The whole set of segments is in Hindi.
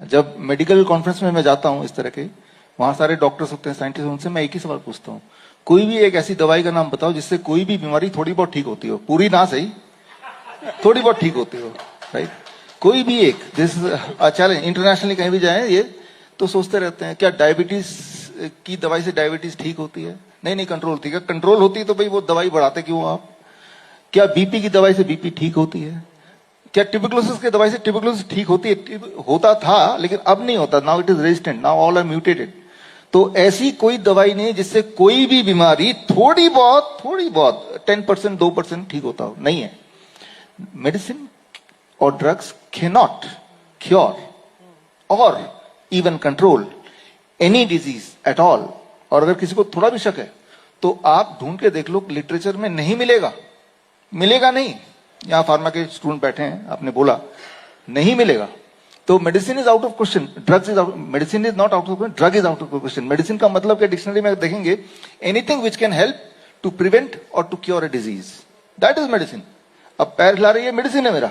जब मेडिकल कॉन्फ्रेंस में मैं जाता हूँ इस तरह के, वहां सारे डॉक्टर्स होते हैं, साइंटिस्ट, उनसे मैं एक ही सवाल पूछता हूँ, कोई भी एक ऐसी दवाई का नाम बताओ जिससे कोई भी बीमारी थोड़ी बहुत ठीक होती हो, पूरी ना सही, थोड़ी बहुत ठीक होती हो, राइट? कोई भी एक, दिस चैलेंज, इंटरनेशनली कहीं भी जाए ये तो सोचते रहते हैं क्या डायबिटीज की दवाई से डायबिटीज ठीक होती है? नहीं नहीं, कंट्रोल होती है। कंट्रोल होती है तो भाई वो दवाई बढ़ाते क्यों आप? क्या बीपी की दवाई से बीपी ठीक होती है? क्या ट्यूबरकुलोसिस की दवाई से ट्यूबरकुलोसिस ठीक होती है? होता था लेकिन अब नहीं होता, now it is resistant, now all are mutated. तो ऐसी कोई दवाई नहीं जिससे कोई भी बीमारी थोड़ी बहुत 10% 2% ठीक होता हो, नहीं है। मेडिसिन और ड्रग्स कैनॉट क्योर और even control any disease at all. और अगर किसी को थोड़ा भी शक है तो आप ढूंढ के देख लो, लिटरेचर में नहीं मिलेगा, मिलेगा नहीं। यहां फार्मा के स्टूडेंट बैठे हैं, आपने बोला नहीं मिलेगा, तो medicine is out of question, drugs is out, medicine is not out of question, drug is out of question. Medicine का मतलब क्या डिक्शनरी में देखेंगे, anything which can help to prevent और to cure a disease, that is medicine. अब पैर हिला रही है, मेडिसिन है मेरा,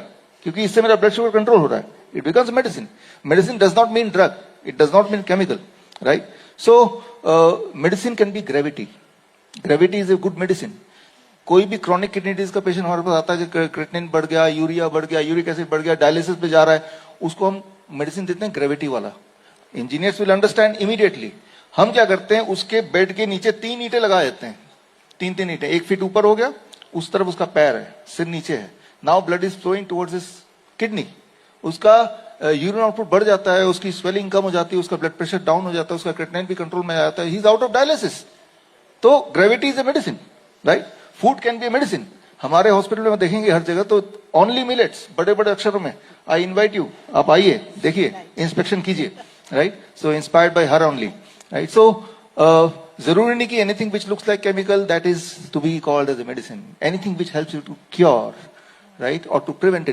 क्योंकि इससे मेरा ब्लड शुगर कंट्रोल हो रहा है, it becomes medicine. Medicine does not mean drug, it does not mean chemical, right? So medicine can be gravity, gravity is a good medicine. कोई भी क्रॉनिक किडनी डिजीज का पेशेंट हमारे पास आता है कि क्रिएटिनिन बढ़ गया, यूरिया बढ़ गया, यूरिक एसिड बढ़ गया, डायलिसिस पे जा रहा है, उसको हम मेडिसिन देते हैं ग्रेविटी वाला। Engineers will understand immediately. हम क्या करते हैं, उसके बेड के नीचे 3 ईंटें लगा देते हैं, 3 ईंटें, 1 फीट ऊपर हो गया, उस तरफ उसका पैर है, सिर नीचे है। Now blood is flowing towards his kidney, उसका यूरिन आउटपुट बढ़ जाता है, उसकी स्वेलिंग कम हो जाती है, उसका ब्लड प्रेशर डाउन हो जाता है, उसका क्रिएटिनिन भी कंट्रोल में आ जाता है, he is out of dialysis. तो gravity is a medicine, right? Food can be a medicine. हमारे हॉस्पिटल में देखेंगे हर जगह तो ओनली मिलेट्स, बड़े बड़े अक्षरों में, आई इनवाइट यू, आप आइए, देखिए, इंस्पेक्शन कीजिए, right? So inspired by her only, right? So जरूरी नहीं कि anything which looks like chemical that is to be called as a medicine. Anything which helps you to cure, right, और टू प्रिवेंट